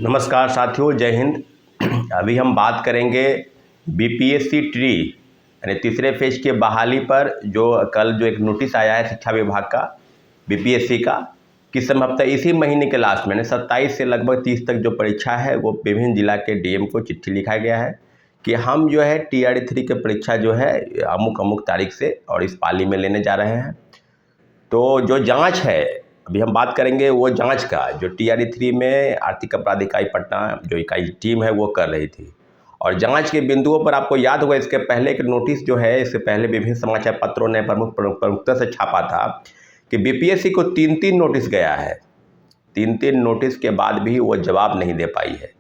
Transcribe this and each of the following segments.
नमस्कार साथियों, जय हिंद। अभी हम बात करेंगे बीपीएससी ट्री यानी तीसरे फेज की बहाली पर जो एक नोटिस आया है शिक्षा विभाग का बीपीएससी का कि संभवतः इसी महीने के लास्ट में 27 से लगभग 30 तक जो परीक्षा है वो विभिन्न जिला के डीएम को चिट्ठी लिखा गया है कि हम जो है टीआरई 3 की परीक्षा जो है अमुक अमुक तारीख से और इस पाली में लेने जा रहे हैं। तो जो जांच है अभी हम बात करेंगे वो जांच का जो टीआरई 3 में आर्थिक अपराध इकाई पटना जो इकाई टीम है वो कर रही थी। और जांच के बिंदुओं पर आपको याद होगा इसके पहले एक नोटिस जो है इससे पहले विभिन्न समाचार पत्रों ने प्रमुखता से छापा था कि बीपीएससी को 3 नोटिस गया है। 3 नोटिस के बाद भी वो जवाब नहीं दे पाई है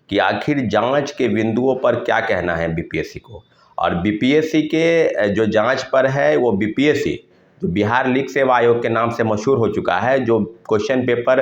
कि आखिर जांच के बिंदुओं पर क्या कहना है बीपीएससी को। और बीपीएससी के जो जांच पर है वो बीपीएससी जो बिहार लीग सेवा आयोग के नाम से मशहूर हो चुका है, जो क्वेश्चन पेपर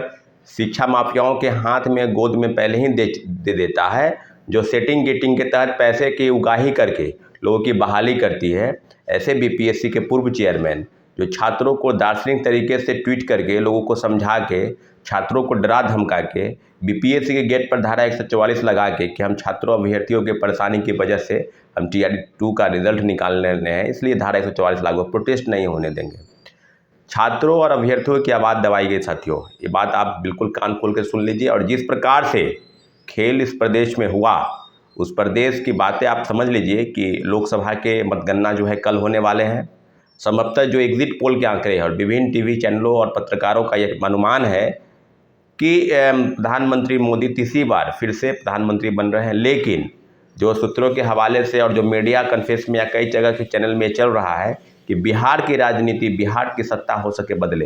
शिक्षा माफियाओं के हाथ में गोद में पहले ही दे देता है, जो सेटिंग गेटिंग के तहत पैसे की उगाही करके लोगों की बहाली करती है। ऐसे बीपीएससी के पूर्व चेयरमैन जो छात्रों को दार्शनिक तरीके से ट्वीट करके लोगों को समझा के छात्रों को डरा धमका के बीपीएससी के गेट पर धारा 144 लगा के कि हम छात्रों अभ्यर्थियों के परेशानी की वजह से हम टीआरई 2 का रिजल्ट निकालने हैं, इसलिए धारा 144 लागू, प्रोटेस्ट नहीं होने देंगे। छात्रों और अभ्यर्थियों की आवाज़ दबाई गई। साथियों, ये बात आप बिल्कुल कान खोल के सुन लीजिए। और जिस प्रकार से खेल इस प्रदेश में हुआ उस प्रदेश की बातें आप समझ लीजिए कि लोकसभा के मतगणना जो है कल होने वाले हैं। संभवतः जो एग्जिट पोल के आंकड़े हैं और विभिन्न टीवी चैनलों और पत्रकारों का यह अनुमान है कि प्रधानमंत्री मोदी तीसरी बार फिर से प्रधानमंत्री बन रहे हैं। लेकिन जो सूत्रों के हवाले से और जो मीडिया कन्फेस में या कई जगह के चैनल में चल रहा है कि बिहार की राजनीति, बिहार की सत्ता हो सके बदले,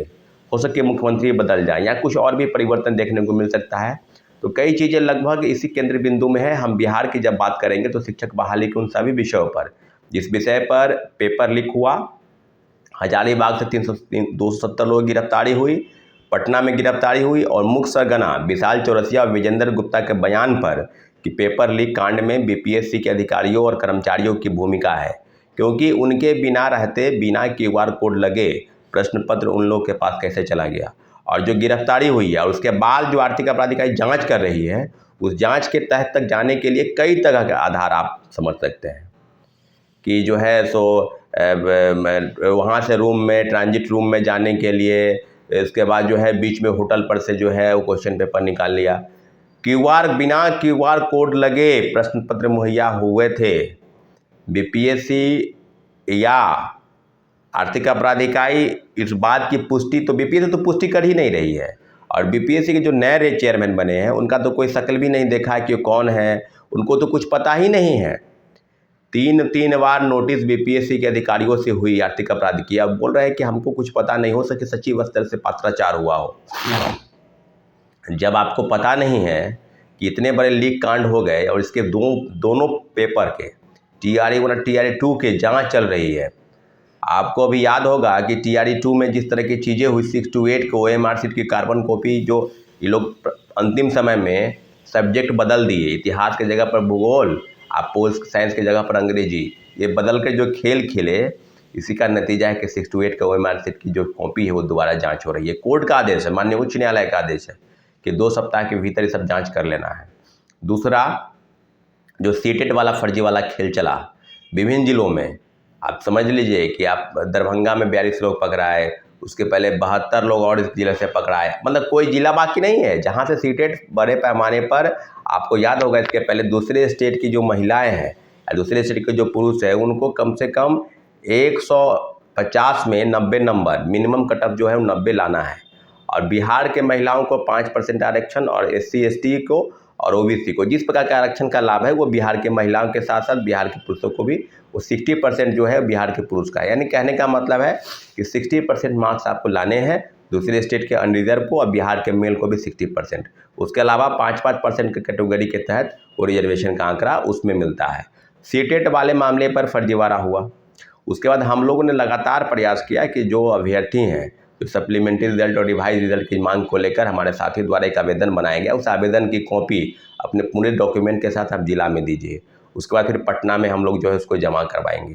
हो सके मुख्यमंत्री बदल जाए या कुछ और भी परिवर्तन देखने को मिल सकता है। तो कई चीज़ें लगभग इसी केंद्र बिंदु में है। हम बिहार की जब बात करेंगे तो शिक्षक बहाली के उन सभी विषयों पर जिस विषय पर पेपर लीक हुआ, हजारीबाग से 270 लोगों की गिरफ्तारी हुई, पटना में गिरफ्तारी हुई और मुख्य सरगना विशाल चौरसिया और विजेंद्र गुप्ता के बयान पर कि पेपर लीक कांड में बीपीएससी के अधिकारियों और कर्मचारियों की भूमिका है, क्योंकि उनके बिना रहते बिना क्यूआर कोड लगे प्रश्न पत्र उन लोगों के पास कैसे चला गया। और जो गिरफ्तारी हुई है और उसके बाद जो आर्थिक अपराध इकाई जांच कर रही है उस जांच के तहत तक जाने के लिए कई तरह के आधार आप समझ सकते हैं कि जो है सो वहाँ से रूम में ट्रांजिट रूम में जाने के लिए, इसके बाद जो है बीच में होटल पर से जो है वो क्वेश्चन पेपर निकाल लिया, बिना क्यूआर कोड लगे प्रश्न पत्र मुहैया हुए थे। बीपीएससी या आर्थिक अपराध इकाई इस बात की पुष्टि तो बीपीएससी तो पुष्टि कर ही नहीं रही है। और बीपीएससी के जो नए चेयरमैन बने हैं उनका तो कोई शक्ल भी नहीं देखा है कि कौन है, उनको तो कुछ पता ही नहीं है। तीन बार नोटिस बीपीएससी के अधिकारियों से हुई आर्थिक अपराध की। अब बोल रहे हैं कि हमको कुछ पता नहीं, हो सके सचिव स्तर से पत्राचार हुआ हो। जब आपको पता नहीं है कि इतने बड़े लीक कांड हो गए और इसके दोनों पेपर के टीआरई 1 और टीआरई 2 के जांच चल रही है। आपको अभी याद होगा कि टीआरई 2 में जिस तरह की चीज़ें हुई 6 to 8 को ओएमआर शीट की कार्बन कॉपी जो ये लोग अंतिम समय में सब्जेक्ट बदल दिए, इतिहास के जगह पर भूगोल, आप पोल साइंस की जगह पर अंग्रेजी, ये बदल कर जो खेल खेले, इसी का नतीजा है कि 6 to 8 का ओएमआर शीट की जो कॉपी है वो दोबारा जांच हो रही है। कोर्ट का आदेश है, माननीय उच्च न्यायालय का आदेश है कि 2 सप्ताह के भीतर ये सब जांच कर लेना है। दूसरा, जो सीटेट वाला फर्जी वाला खेल चला विभिन्न जिलों में, आप समझ लीजिए कि आप दरभंगा में 42 लोग पकड़ाए, उसके पहले 72 लोग और इस जिले से पकड़ाए, मतलब कोई जिला बाकी नहीं है जहां से सीटेट बड़े पैमाने पर। आपको याद होगा इसके पहले दूसरे स्टेट की जो महिलाएं हैं या दूसरे स्टेट के जो पुरुष हैं उनको कम से कम 150 में 90 नंबर मिनिमम कटअप जो है वो 90 लाना है। और बिहार के महिलाओं को 5% आरक्षण और SC ST को और OBC को जिस प्रकार के आरक्षण का लाभ है वो बिहार के महिलाओं के साथ साथ बिहार के पुरुषों को भी वो 60% जो है बिहार के पुरुष का है। यानी कहने का मतलब है कि 60% मार्क्स आपको लाने हैं दूसरे स्टेट के अनरिजर्व को और बिहार के मेल को भी 60%। उसके अलावा 5% के कैटेगरी के तहत वो रिजर्वेशन का आंकड़ा उसमें मिलता है। सीटेट वाले मामले पर फर्जीवाड़ा हुआ। उसके बाद हम लोगों ने लगातार प्रयास किया कि जो अभ्यर्थी हैं जो सप्लीमेंट्री रिजल्ट और रिवाइज रिजल्ट की मांग को लेकर हमारे साथी द्वारा एक आवेदन बनाया गया, उस आवेदन की कॉपी अपने पूरे डॉक्यूमेंट के साथ आप जिला में दीजिए। उसके बाद फिर पटना में हम लोग जो है उसको जमा करवाएंगे।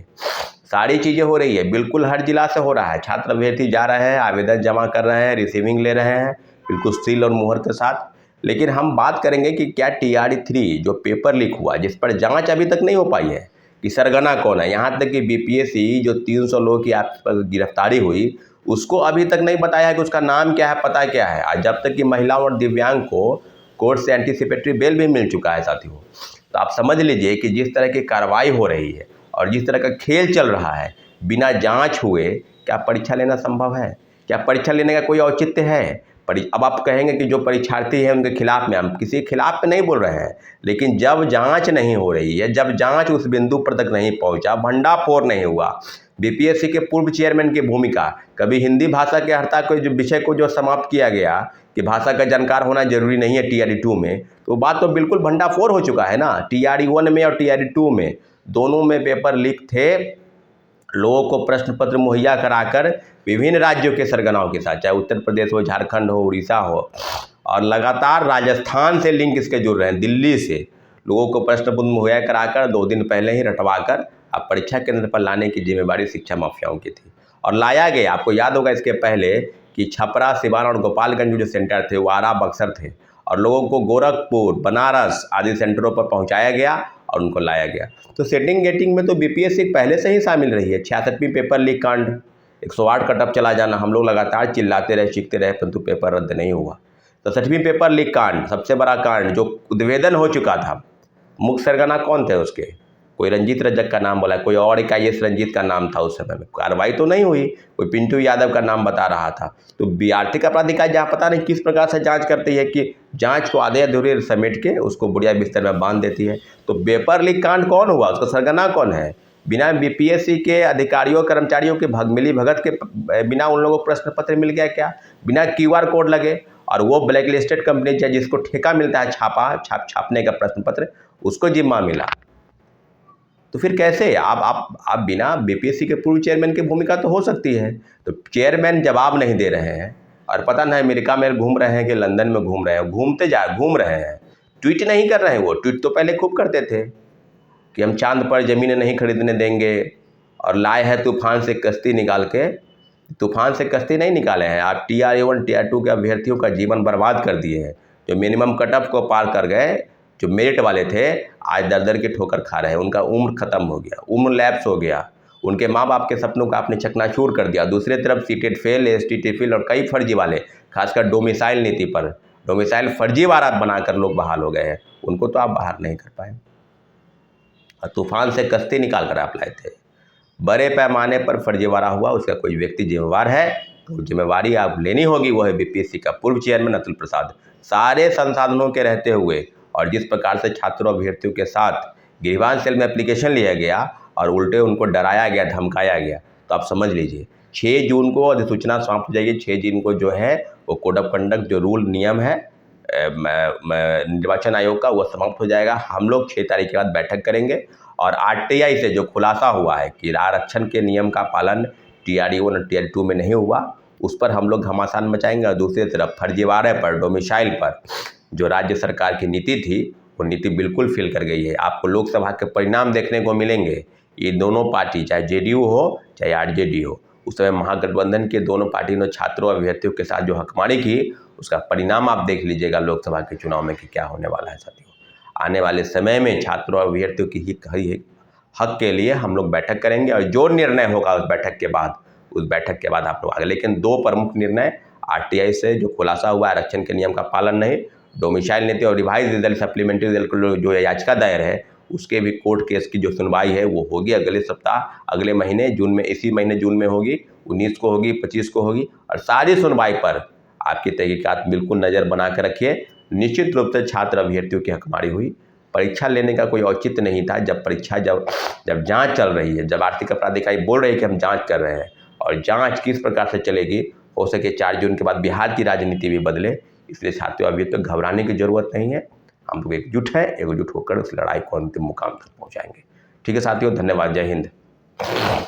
सारी चीज़ें हो रही है, बिल्कुल हर जिला से हो रहा है। छात्र अभ्यर्थी जा रहे हैं, आवेदन जमा कर रहे हैं, रिसीविंग ले रहे हैं, बिल्कुल सील और मुहर के साथ। लेकिन हम बात करेंगे कि क्या TRE-3 जो पेपर लीक हुआ, जिस पर जांच अभी तक नहीं हो पाई है कि सरगना कौन है, यहाँ तक कि BPSC जो 300 लोगों की आप पर गिरफ्तारी हुई, उसको अभी तक नहीं बताया है कि उसका नाम क्या है, पता क्या है। आज जब तक कि महिलाओं और दिव्यांग को कोर्ट से एंटीसिपेटरी बेल भी मिल चुका है साथियों। तो आप समझ लीजिए कि जिस तरह की कार्रवाई हो रही है और जिस तरह का खेल चल रहा है, बिना जांच हुए क्या परीक्षा लेना संभव है? क्या परीक्षा लेने का कोई औचित्य है? अब आप कहेंगे कि जो परीक्षार्थी हैं उनके खिलाफ में, हम किसी के खिलाफ में नहीं बोल रहे हैं, लेकिन जब जांच नहीं हो रही है, जब जांच उस बिंदु पर तक नहीं पहुंचा, भंडाफोड़ नहीं हुआ, BPSC के पूर्व चेयरमैन की भूमिका, कभी हिंदी भाषा के हर्ता को जो विषय को जो समाप्त किया गया कि भाषा का जानकार होना जरूरी नहीं है TRE-2 में, तो बात तो बिल्कुल भंडाफोड़ हो चुका है ना। TRE-1 में और TRE-2 में दोनों में पेपर लीक थे, लोगों को प्रश्न पत्र मुहैया कराकर विभिन्न राज्यों के सरगनाओं के साथ, चाहे उत्तर प्रदेश हो, झारखंड हो, उड़ीसा हो, और लगातार राजस्थान से लिंक इसके जुड़ रहे हैं, दिल्ली से लोगों को प्रश्न पत्र मुहैया कराकर 2 दिन पहले ही रटवाकर अब परीक्षा केंद्र पर लाने की जिम्मेदारी शिक्षा माफियाओं की थी। और लाया गया, आपको याद होगा इसके पहले कि छपरा, सिवान और गोपालगंज जो सेंटर थे वो आरा, बक्सर थे, और लोगों को गोरखपुर, बनारस आदि सेंटरों पर पहुंचाया गया और उनको लाया गया। तो सेटिंग गेटिंग में तो BPSC पहले से ही शामिल रही है। 66वीं पेपर लीक कांड, 108 कट ऑफ चला जाना, हम लोग लगातार चिल्लाते रहे, चीखते रहे, परंतु पेपर रद्द नहीं हुआ। 67वीं पेपर लीक कांड, सबसे बड़ा कांड जो उद्भेदन हो चुका था, मुख्य सरगना कौन थे उसके? कोई रंजीत रजक का नाम बोला, कोई और एक IAS रंजीत का नाम था उस समय में, कार्रवाई तो नहीं हुई, कोई पिंटू यादव का नाम बता रहा था। तो आर्थिक अपराध इकाई जहाँ पता नहीं किस प्रकार से जांच करती है कि जांच को आधे अधूरे समेट के उसको बुढ़िया बिस्तर में बांध देती है। तो पेपर लीक कांड कौन हुआ, उसका सरगना कौन है? बिना BPSC के अधिकारियों कर्मचारियों के मिली भगत के बिना उन लोगों को प्रश्न पत्र मिल गया क्या? बिना QR कोड लगे, और वो ब्लैक लिस्टेड कंपनी चाहे जिसको ठेका मिलता है छापने का प्रश्न पत्र, उसको जिम्मा मिला। तो फिर कैसे आप बिना BPSC के पूर्व चेयरमैन की भूमिका तो हो सकती है, तो चेयरमैन जवाब नहीं दे रहे हैं, और पता नहीं अमेरिका में घूम रहे हैं कि लंदन में घूम रहे हैं, घूम रहे हैं, ट्वीट नहीं कर रहे हैं। वो ट्वीट तो पहले खूब करते थे कि हम चांद पर ज़मीनें नहीं खरीदने देंगे, और लाए हैं तूफान से कश्ती निकाल के। तूफान से कश्ती नहीं निकाले हैं, आप TRE-1 TRE-2 के अभ्यर्थियों का जीवन बर्बाद कर दिए हैं। जो मिनिमम कट ऑफ को पार कर गए, जो मेरिट वाले थे, आज दर दर की ठोकर खा रहे हैं, उनका उम्र खत्म हो गया, उम्र लैप्स हो गया, उनके माँ बाप के सपनों का आपने चकनाचूर कर दिया। दूसरी तरफ सीटेट फेल, STT फेल और कई फर्जी वाले, खासकर डोमिसाइल नीति पर डोमिसाइल फर्जीवाड़ा बनाकर लोग बहाल हो गए हैं, उनको तो आप बाहर नहीं कर पाए। और तूफान से कश्ती निकाल कर आप लाए थे, बड़े पैमाने पर फर्जीवाड़ा हुआ, उसका कोई व्यक्ति जिम्मेवार है, तो जिम्मेवारी आप लेनी होगी, वो है BPSC का पूर्व चेयरमैन अतुल प्रसाद। सारे संसाधनों के रहते हुए और जिस प्रकार से छात्रों अभ्यर्थियों के साथ गिरवान सेल में एप्लीकेशन लिया गया और उल्टे उनको डराया गया, धमकाया गया, तो आप समझ लीजिए 6 जून को अधिसूचना समाप्त हो जाएगी। 6 जून को जो है वो कोड ऑफ कंडक्ट जो रूल नियम है निर्वाचन आयोग का, वो समाप्त हो जाएगा। हम लोग 6 तारीख के बाद बैठक करेंगे और RTI से जो खुलासा हुआ है कि आरक्षण के नियम का पालन TRE-1 और TRE-2 में नहीं हुआ, उस पर हम लोग घमासान मचाएंगे। और दूसरी तरफ फर्जीवाड़े पर, डोमिसाइल पर जो राज्य सरकार की नीति थी, वो नीति बिल्कुल फेल कर गई है। आपको लोकसभा के परिणाम देखने को मिलेंगे। ये दोनों पार्टी, चाहे JDU हो चाहे RJD हो, उस समय महागठबंधन के दोनों पार्टी ने छात्रों अभ्यर्थियों के साथ जो हकमारी की, उसका परिणाम आप देख लीजिएगा लोकसभा के चुनाव में कि क्या होने वाला है साथियों। आने वाले समय में छात्रों और अभ्यर्थियों की हक के लिए हम लोग बैठक करेंगे, और जो निर्णय होगा उस बैठक के बाद आप लोग आगे। लेकिन 2 प्रमुख निर्णय RTI से जो खुलासा हुआ है, आरक्षण के नियम का पालन नहीं, डोमिसाइल नीति और रिवाइज रिजल्ट सप्लीमेंट्री रिजल्ट जो याचिका दायर है, उसके भी कोर्ट केस की जो सुनवाई है वो होगी अगले सप्ताह, अगले महीने जून में, इसी महीने जून में होगी, 19 को होगी, 25 को होगी। और सारी सुनवाई पर आपकी तहकीकात बिल्कुल नज़र बना कर रखिए। निश्चित रूप से छात्र अभ्यर्थियों की हकमारी हुई, परीक्षा लेने का कोई औचित्य नहीं था। जब जांच चल रही है, जब आर्थिक अपराध इकाई बोल रही है कि हम जांच कर रहे हैं, और जांच किस प्रकार से चलेगी, हो सके 4 जून के बाद बिहार की राजनीति भी बदले, इसलिए छात्रों अभी तक घबराने की जरूरत नहीं है। हम लोग एकजुट होकर उस लड़ाई को अंतिम मुकाम तक पहुंचाएंगे। ठीक है साथियों, धन्यवाद, जय हिंद।